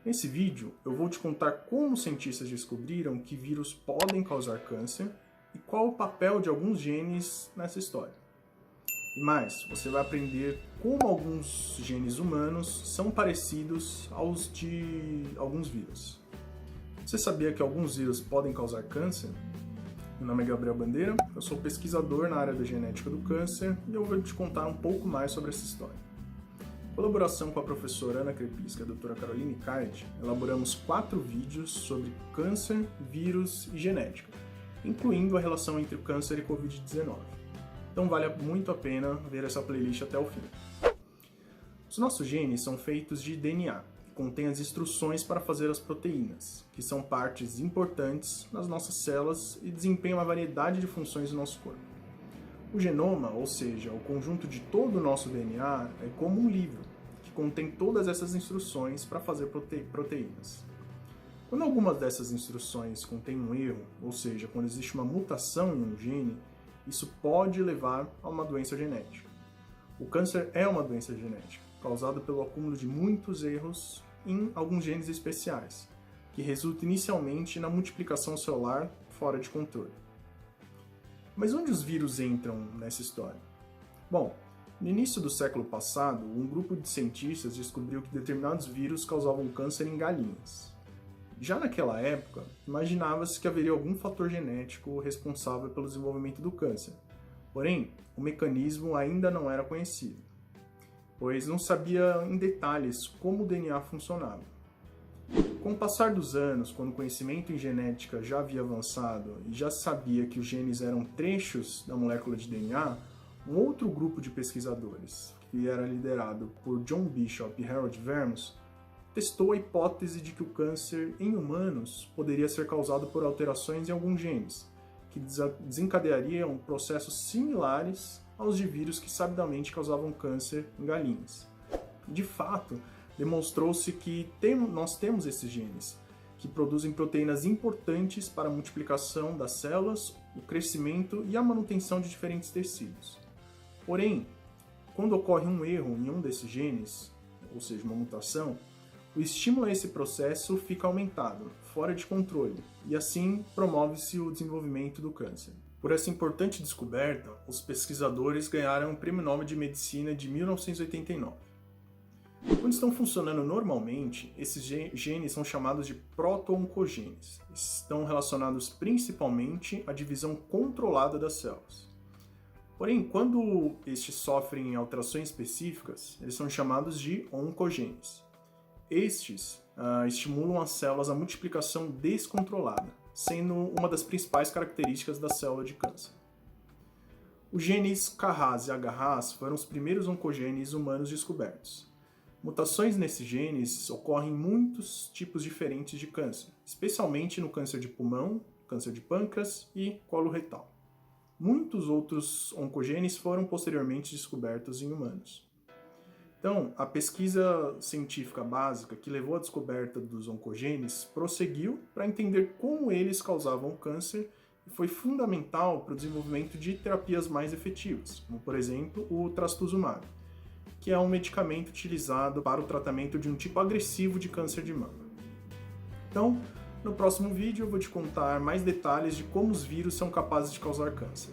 Nesse vídeo, eu vou te contar como os cientistas descobriram que vírus podem causar câncer e qual o papel de alguns genes nessa história. E mais, você vai aprender como alguns genes humanos são parecidos aos de alguns vírus. Você sabia que alguns vírus podem causar câncer? Meu nome é Gabriel Bandeira, eu sou pesquisador na área da genética do câncer e eu vou te contar um pouco mais sobre essa história. Em colaboração com a professora Ana Crepis e a doutora Caroline Card, elaboramos 4 vídeos sobre câncer, vírus e genética, incluindo a relação entre o câncer e Covid-19. Então vale muito a pena ver essa playlist até o fim. Os nossos genes são feitos de DNA, que contém as instruções para fazer as proteínas, que são partes importantes nas nossas células e desempenham uma variedade de funções do nosso corpo. O genoma, ou seja, o conjunto de todo o nosso DNA, é como um livro, que contém todas essas instruções para fazer proteínas. Quando algumas dessas instruções contêm um erro, ou seja, quando existe uma mutação em um gene, isso pode levar a uma doença genética. O câncer é uma doença genética, causada pelo acúmulo de muitos erros em alguns genes especiais, que resulta inicialmente na multiplicação celular fora de controle. Mas onde os vírus entram nessa história? Bom, no início do século passado, um grupo de cientistas descobriu que determinados vírus causavam câncer em galinhas. Já naquela época, imaginava-se que haveria algum fator genético responsável pelo desenvolvimento do câncer. Porém, o mecanismo ainda não era conhecido, pois não sabia em detalhes como o DNA funcionava. Com o passar dos anos, quando o conhecimento em genética já havia avançado e já sabia que os genes eram trechos da molécula de DNA, um outro grupo de pesquisadores, que era liderado por John Bishop e Harold Vermes, testou a hipótese de que o câncer em humanos poderia ser causado por alterações em alguns genes, que desencadeariam processos similares aos de vírus que sabidamente causavam câncer em galinhas. De fato, demonstrou-se que nós temos esses genes, que produzem proteínas importantes para a multiplicação das células, o crescimento e a manutenção de diferentes tecidos. Porém, quando ocorre um erro em um desses genes, ou seja, uma mutação, o estímulo a esse processo fica aumentado, fora de controle, e assim promove-se o desenvolvimento do câncer. Por essa importante descoberta, os pesquisadores ganharam o Prêmio Nobel de Medicina de 1989. Quando estão funcionando normalmente, esses genes são chamados de proto-oncogenes. Estão relacionados principalmente à divisão controlada das células. Porém, quando estes sofrem alterações específicas, eles são chamados de oncogenes. Estes estimulam as células à multiplicação descontrolada, sendo uma das principais características da célula de câncer. Os genes Kras e HRAS foram os primeiros oncogenes humanos descobertos. Mutações nesses genes ocorrem em muitos tipos diferentes de câncer, especialmente no câncer de pulmão, câncer de pâncreas e colo retal. Muitos outros oncogenes foram posteriormente descobertos em humanos. Então, a pesquisa científica básica que levou à descoberta dos oncogenes prosseguiu para entender como eles causavam o câncer e foi fundamental para o desenvolvimento de terapias mais efetivas, como por exemplo o trastuzumab, que é um medicamento utilizado para o tratamento de um tipo agressivo de câncer de mama. Então, no próximo vídeo eu vou te contar mais detalhes de como os vírus são capazes de causar câncer.